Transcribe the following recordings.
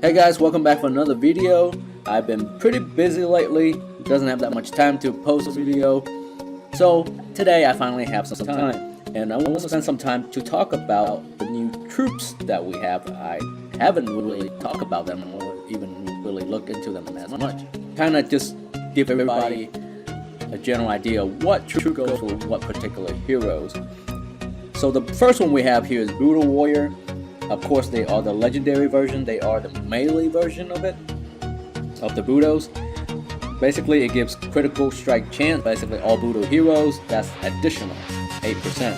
Hey guys, welcome back for another video. I've been pretty busy lately, doesn't have that much time to post a video. So today I finally have some time, and I want to spend some time to talk about the new troops that we have. I haven't really talked about them or even really looked into them as much. Kind of just give everybody a general idea of what troop goes for what particular heroes. So the first one we have here is Budo Warrior. Of course, they are the legendary version. They are the melee version of it, of the Budos. Basically, it gives critical strike chance. Basically, all Budo heroes. That's additional 8%.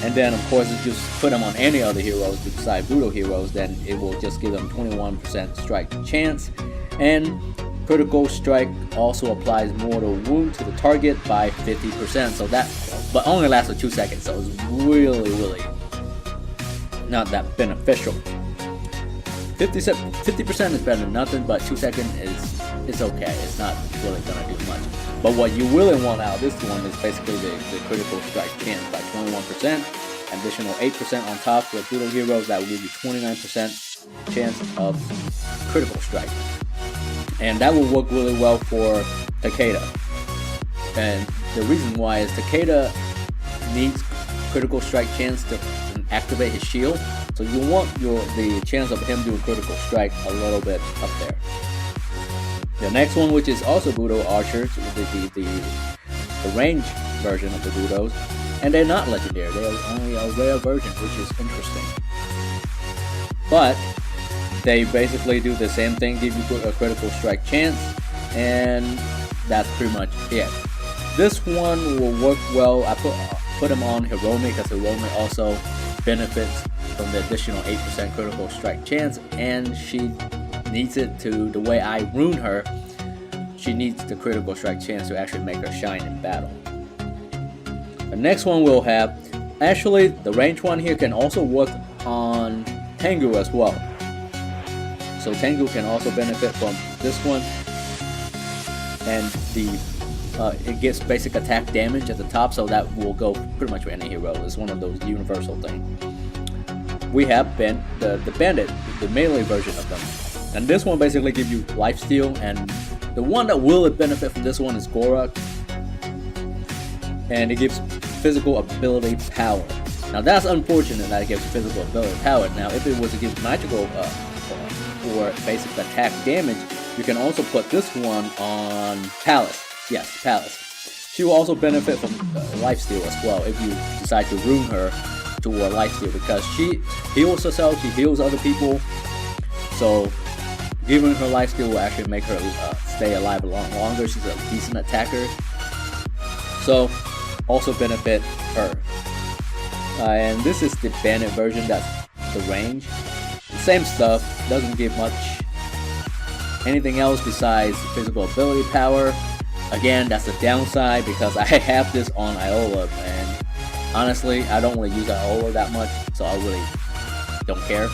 And then, of course, if you just put them on any other heroes besides Budo heroes, then it will just give them 21% strike chance. And critical strike also applies mortal wound to the target by 50%. So that, but only lasts for 2 seconds. So it's really not that beneficial. 50% is better than nothing, but 2 seconds is okay. It's not really gonna do much. But what you really want out of this one is basically the critical strike chance by 21%, additional 8% on top for Budo heroes. That will give you 29% chance of critical strike, and that will work really well for Takeda. And the reason why is Takeda needs critical strike chance to activate his shield, so you want the chance of him doing critical strike a little bit up there. The next one, which is also Budo Archer, the range version of the Budos, and they're not legendary, they're only a rare version, which is interesting. But they basically do the same thing, give you a critical strike chance, and that's pretty much it. This one will work well. I put him on Hiromi because Hiromi also benefits from the additional 8% critical strike chance, and she needs it to, the way I rune her, she needs the critical strike chance to actually make her shine in battle. The next one we'll have, actually the range one here can also work on Tengu as well. So Tengu can also benefit from this one, and it gets basic attack damage at the top, so that will go pretty much for any hero. It's one of those universal things. We have the Bandit, the melee version of them, and this one basically gives you lifesteal, and the one that will benefit from this one is Gorak, and it gives physical ability power. Now that's unfortunate that it gives physical ability power. Now if it was to give magical or basic attack damage, you can also put this one on Talos. Yes, Talos. She will also benefit from lifesteal as well if you decide to rune her to a lifesteal, because she heals herself, she heals other people. So giving her lifesteal will actually make her stay alive a lot longer. She's a decent attacker, so also benefit her. And this is the Bandit version. That's the range. Same stuff. Doesn't give much anything else besides physical ability power. Again, that's the downside because I have this on Iola, and honestly, I don't really use Iola that much, so I really don't care.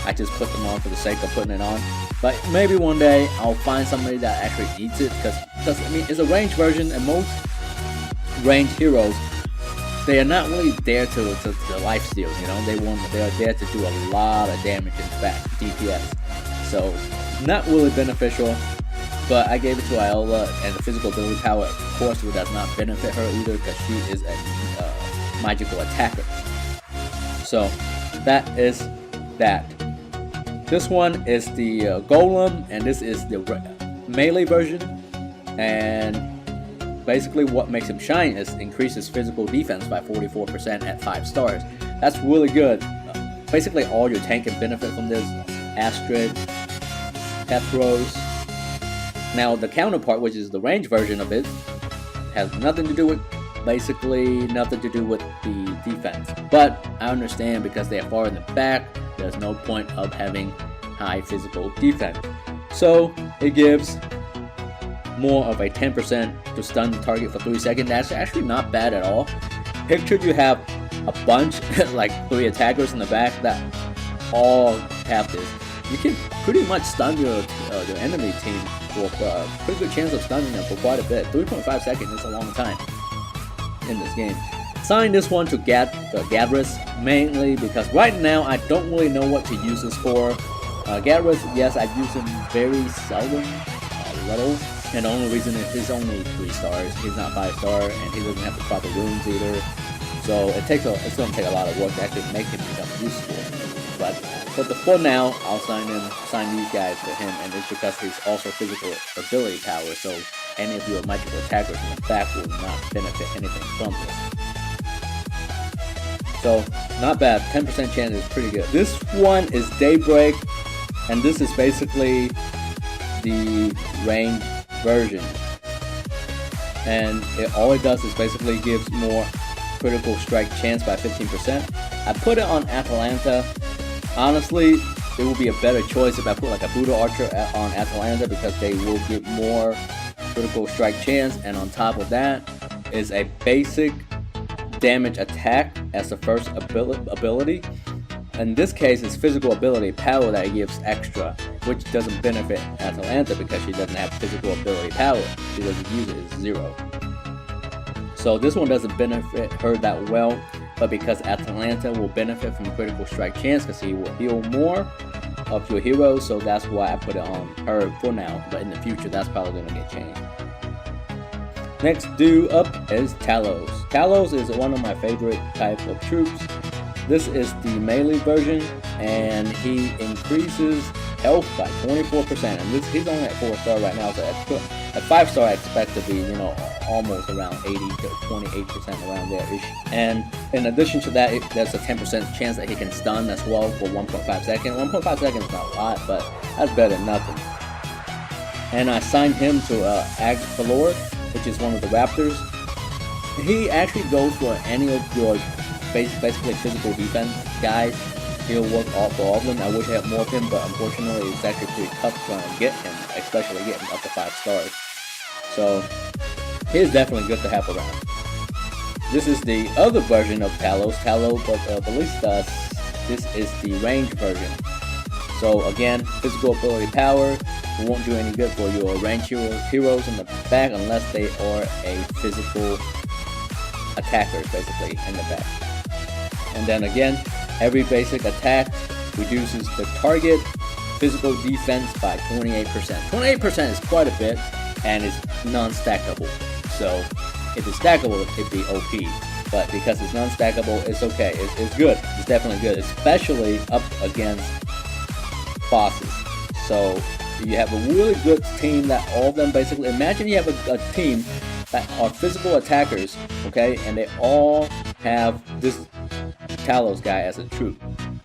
I just put them on for the sake of putting it on. But maybe one day I'll find somebody that actually needs it, because I mean, it's a range version, and most range heroes, they are not really there to lifesteal. You know, they are there to do a lot of damage in back DPS. So not really beneficial. But I gave it to Iola, and the physical ability power, of course, does not benefit her either because she is a magical attacker. So that is that. This one is the Golem, and this is the melee version. And basically what makes him shine is increases physical defense by 44% at 5 stars. That's really good. Basically all your tank can benefit from this. Astrid, Petros. Now the counterpart, which is the range version of it, has nothing to do with the defense. But I understand, because they are far in the back, there's no point of having high physical defense. So it gives more of a 10% to stun the target for 3 seconds. That's actually not bad at all. Picture you have a bunch, like 3 attackers in the back that all have this. You can pretty much stun your enemy team for a pretty good chance of stunning them for quite a bit. 3.5 seconds is a long time in this game. Assign this one to Gadris, mainly because right now I don't really know what to use this for. Garrus, yes, I use him very seldom, little, and the only reason is he's only 3 stars. He's not 5 star, and he doesn't have the proper runes either. So it's going to take a lot of work to actually make him become useful. But for now, I'll assign these guys to him, and it's because he's also physical ability power. So any of your magical attackers in the back will not benefit anything from this. So not bad. 10% chance is pretty good. This one is Daybreak, and this is basically the range version. And all it does is basically gives more critical strike chance by 15%. I put it on Atalanta. Honestly, it would be a better choice if I put like a Budo Archer on Atalanta, because they will get more critical strike chance, and on top of that is a basic damage attack as the first ability. In this case, it's physical ability power that gives extra, which doesn't benefit Atalanta because she doesn't have physical ability power. She doesn't use it, it's 0. So this one doesn't benefit her that well, but because Atalanta will benefit from critical strike chance because he will heal more of your heroes, so that's why I put it on her for now, but in the future that's probably going to get changed. Next dude up is Talos. Talos is one of my favorite type of troops. This is the melee version, and he increases health by 24%, and he's only at 4 star right now, so at 5 star I expect to be, almost around 80 to 28% around there-ish. And in addition to that, there's a 10% chance that he can stun as well for 1.5 seconds. 1.5 seconds is not a lot, but that's better than nothing. And I signed him to Valor, which is one of the Raptors. He actually goes for any of your basically physical defense guys. He'll work for all of them. I wish I had more of him, but unfortunately it's actually pretty tough trying to get him, especially getting up to 5 stars. So he's definitely good to have around. This is the other version of Talos Ballistas. This is the range version. So again, physical ability power won't do any good for your range heroes in the back unless they are a physical attackers basically in the back. And then again, every basic attack reduces the target physical defense by 28%. 28% is quite a bit, and it's non-stackable. So if it's stackable, it'd be OP. But because it's non-stackable, it's okay. It's good. It's definitely good, especially up against bosses. So you have a really good team that all of them basically, imagine you have a team that are physical attackers, okay, and they all have this Talos guy as a troop.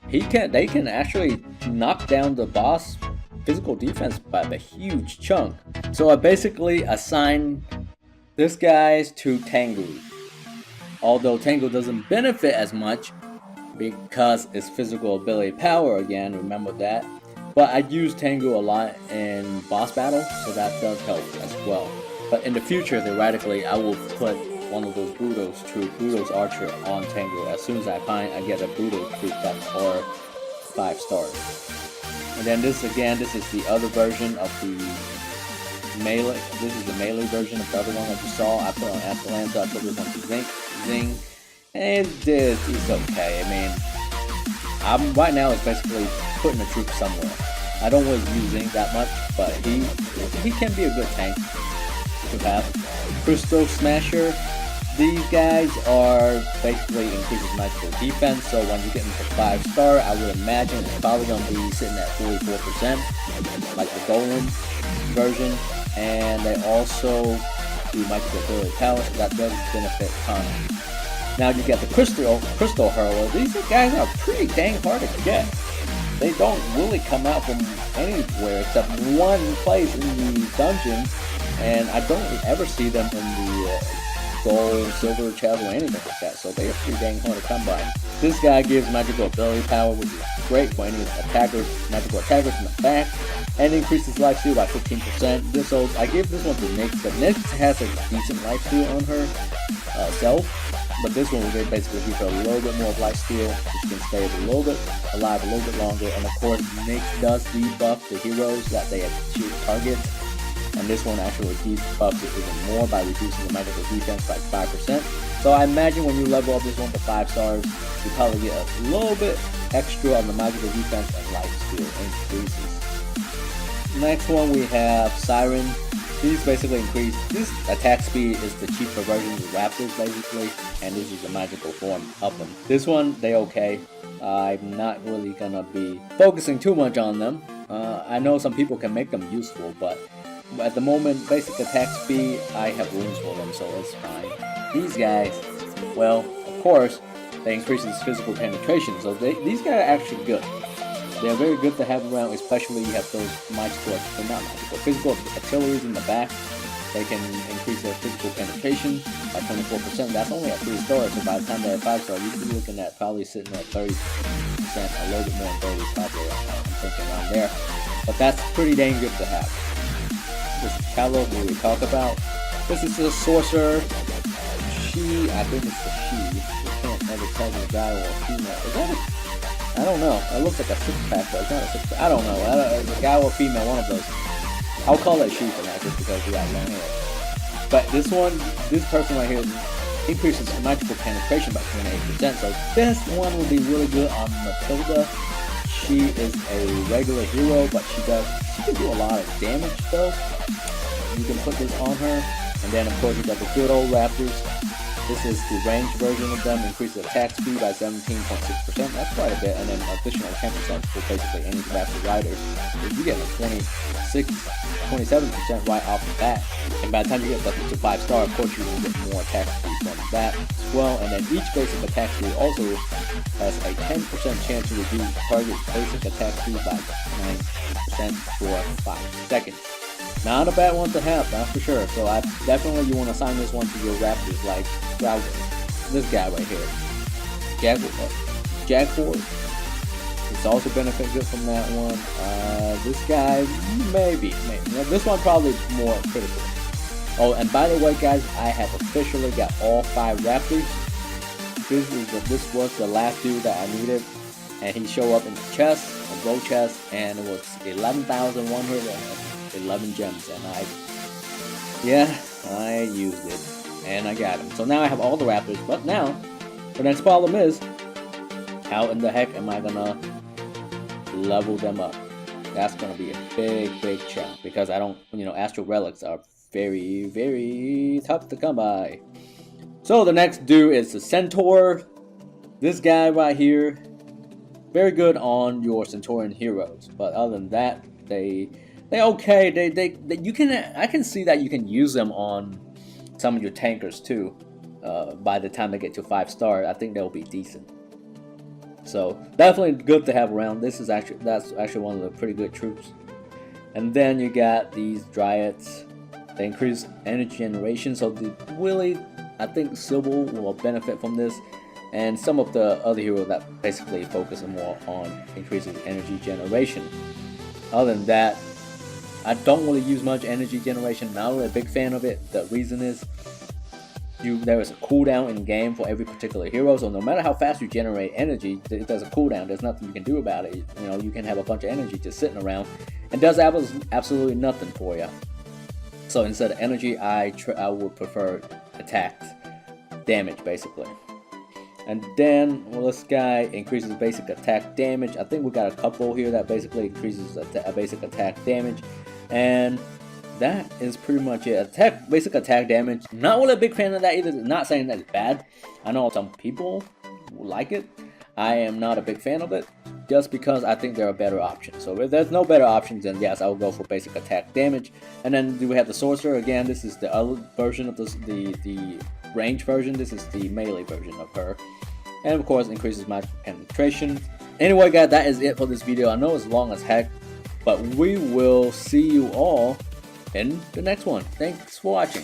They can actually knock down the boss physical defense by a huge chunk. So I basically assigned this guy to Tengu. Although Tengu doesn't benefit as much because it's physical ability power again, remember that. But I use Tengu a lot in boss battle, so that does help as well. But in the future, theoretically, I will put one of those Budo's Archer on Tengu as soon as I get a Budo troop that are 5 stars. And then this is the other version of the melee. This is the melee version of the other one that you saw. I put on Atalanta, I put this on Zing, and it's okay. I mean, right now it's basically putting a troop somewhere. I don't really use Zing that much, but he can be a good tank to have. Crystal Smasher. These guys are basically increases magical defense, so when you get into 5 star, I would imagine it's probably going to be sitting at 44%, like the Golem version, and they also do magical ability power, so that does benefit Connor. Now you get the Crystal Hurler. These guys are pretty dang hard to get. They don't really come out from anywhere except one place in the dungeon, and I don't ever see them in the gold, silver, chest, or anything like that, so they are pretty dang hard to come by. This guy gives magical ability power, which is great for any magical attackers in the back, and increases lifesteal by 15%. So I give this one to Nyx, but Nyx has a decent lifesteal on her self, but this one will basically give her a little bit more of lifesteal, so she can stay alive a little bit longer. And of course, Nyx does debuff the heroes that they achieve targets. And this one actually debuffs it even more by reducing the magical defense by 5%. So I imagine when you level up this one to 5 stars, you probably get a little bit extra on the magical defense and lifesteal increases. Next one we have Siren. These basically increase, this attack speed is the cheaper version of the Raptors basically, and this is the magical form of them. This one, they okay. I'm not really gonna be focusing too much on them. I know some people can make them useful, but at the moment, basic attack speed, I have rooms for them, so it's fine. These guys, well, of course, they increase his physical penetration, so these guys are actually good. They're very good to have around, especially you have those physical artilleries in the back. They can increase their physical penetration by 24%. That's only at 3 stars, so by the time they're at 5 stars, you could be looking at probably sitting at 30%, a little bit more than 30 probably, I'm thinking around there. But that's pretty dang good to have. This is Talos, who we talk about. This is the Sorcerer. I think it's the she. You can't ever tell the guy or female. Is that a... I don't know. It looks like a 6-pack, but it's not a 6-pack. I don't know. It's a guy or female, one of those. I'll call it she for now, just because we got long hair. But this person right here increases magical penetration by 28%. So this one will be really good on Matilda. She is a regular hero, but she can do a lot of damage though. You can put this on her, and then of course you got the good old Raptors. This is the ranged version of them, increases attack speed by 17.6%, that's quite a bit, and then additional 10% for basically any Raptor riders. You get a 27% right off the bat, and by the time you get up to 5 star, of course you will get more attack speed from that as well, and then each basic attack speed also has a 10% chance to reduce target basic attack speed by 9% for 5 seconds. Not a bad one to have, that's for sure. So you want to assign this one to your Raptors like this guy right here, Jaguar. It's also benefit good from that one. This guy maybe. Now, this one probably more critical. Oh, and by the way, guys, I have officially got all 5 Raptors. This was the last dude that I needed, and he showed up in the chest, a gold chest, and it was 11,111 gems, and I used it, and I got him. So now I have all the Raptors, but now the next problem is, how in the heck am I gonna level them up? That's gonna be a big challenge, because I don't, Astral Relics are very, very tough to come by. So the next dude is the Centaur. This guy right here, very good on your Centaurian heroes, but other than that, they're okay. I can see that you can use them on some of your tankers too. By the time they get to 5 star, I think they'll be decent. So definitely good to have around. That's actually one of the pretty good troops. And then you got these Dryads. They increase energy generation, so I think Sybil will benefit from this. And some of the other heroes that basically focus more on increasing energy generation. Other than that, I don't really use much energy generation. Not really a big fan of it. The reason is there is a cooldown in game for every particular hero. So no matter how fast you generate energy, there's a cooldown. There's nothing you can do about it. You can have a bunch of energy just sitting around and does absolutely nothing for you. So instead of energy, I would prefer attack damage basically. And then, this guy increases basic attack damage. I think we got a couple here that basically increases basic attack damage. And that is pretty much it. Basic attack damage. Not really a big fan of that either. Not saying that it's bad. I know some people like it. I am not a big fan of it, just because I think there are better options. So if there's no better options, then yes, I will go for basic attack damage. And then we have the Sorcerer. Again, this is the other version of the range version. This is the melee version of her, and of course increases magical penetration. Anyway, guys, that is it for this video. I know it's long as heck, but we will see you all in the next one. Thanks for watching.